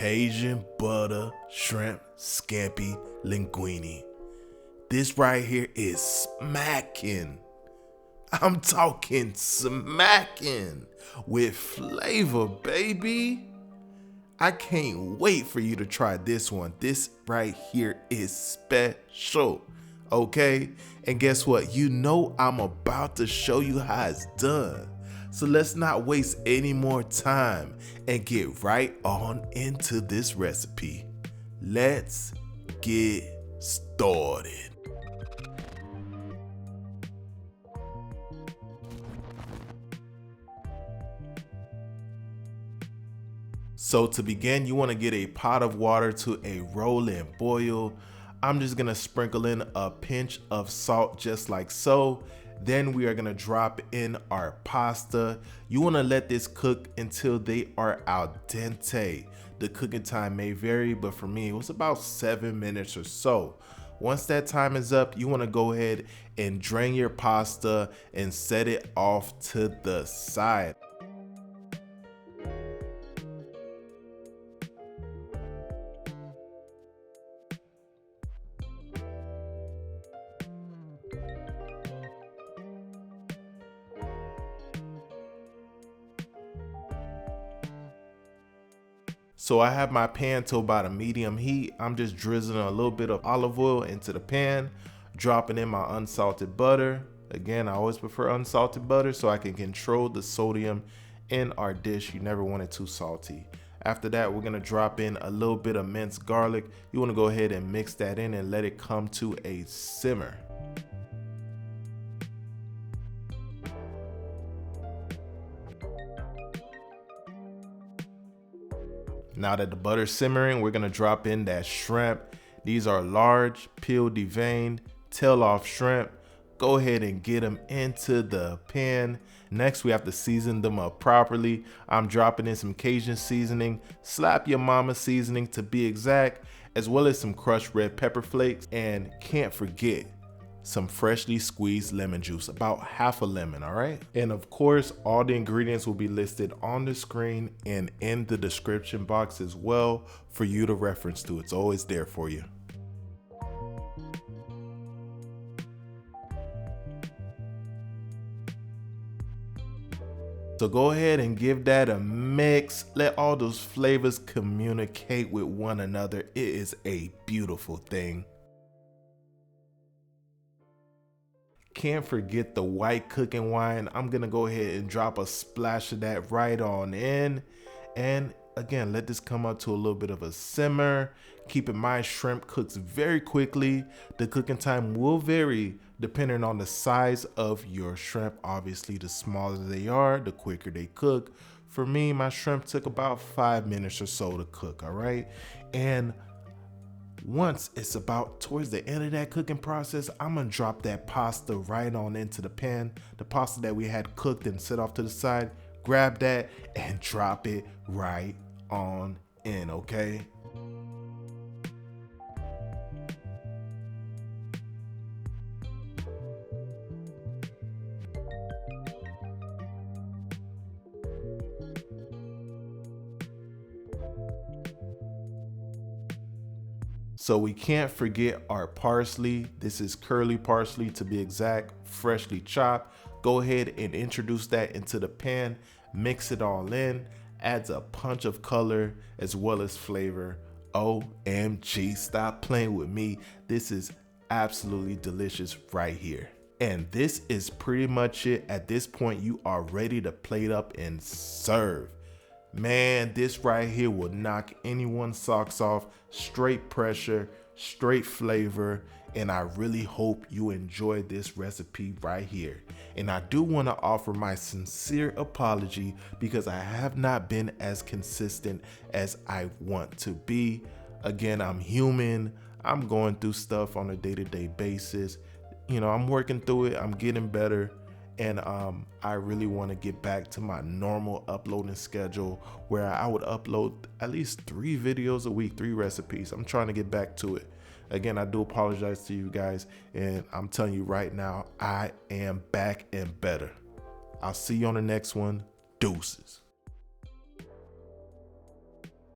Cajun butter shrimp scampi linguine. This right here is smacking. I'm talking smacking with flavor, baby. I can't wait for you to try this one. This right here is special, okay? And guess what? You know I'm about to show you how it's done. So let's not waste any more time and get right on into this recipe. Let's get started. So to begin, you want to get a pot of water to a rolling boil. I'm just going to sprinkle in a pinch of salt just like so. Then we are going to drop in our pasta. You want to let this cook until they are al dente. The cooking time may vary, but for me, it was about 7 minutes or so. Once that time is up, you want to go ahead and drain your pasta and set it off to the side. So I have my pan to about a medium heat. I'm just drizzling a little bit of olive oil into the pan, dropping in my unsalted butter. Again, I always prefer unsalted butter so I can control the sodium in our dish. You never want it too salty. After that, we're gonna drop in a little bit of minced garlic. You wanna go ahead and mix that in and let it come to a simmer. Now that the butter's simmering, we're gonna drop in that shrimp. These are large, peeled, deveined, tail off shrimp. Go ahead and get them into the pan. Next, we have to season them up properly. I'm dropping in some Cajun seasoning, slap your mama seasoning to be exact, as well as some crushed red pepper flakes. And can't forget some freshly squeezed lemon juice, about half a lemon, all right? And of course, all the ingredients will be listed on the screen and in the description box as well for you to reference to. It's always there for you. So go ahead and give that a mix. Let all those flavors communicate with one another. It is a beautiful thing. Can't forget the white cooking wine. I'm gonna go ahead and drop a splash of that right on in. And again, let this come up to a little bit of a simmer. Keep in mind, shrimp cooks very quickly. The cooking time will vary depending on the size of your shrimp. Obviously, the smaller they are, the quicker they cook. For me, my shrimp took about 5 minutes or so to cook, all right? And once it's about towards the end of that cooking process, I'm gonna drop that pasta right on into the pan. The pasta that we had cooked and set off to the side, grab that and drop it right on in, okay? So we can't forget our parsley. This is curly parsley to be exact, freshly chopped. Go ahead and introduce that into the pan, mix it all in, adds a punch of color as well as flavor. OMG, stop playing with me. This is absolutely delicious right here. And this is pretty much it. At this point, you are ready to plate up and serve. Man, this right here will knock anyone's socks off. Straight pressure, straight flavor, and I really hope you enjoyed this recipe right here. And I do want to offer my sincere apology because I have not been as consistent as I want to be. Again, I'm human. I'm going through stuff on a day-to-day basis. You know, I'm working through it. I'm getting better. And I really want to get back to my normal uploading schedule where I would upload at least 3 videos a week, 3 recipes. I'm trying to get back to it. Again, I do apologize to you guys, and I'm telling you right now, I am back and better. I'll see you on the next one. Deuces.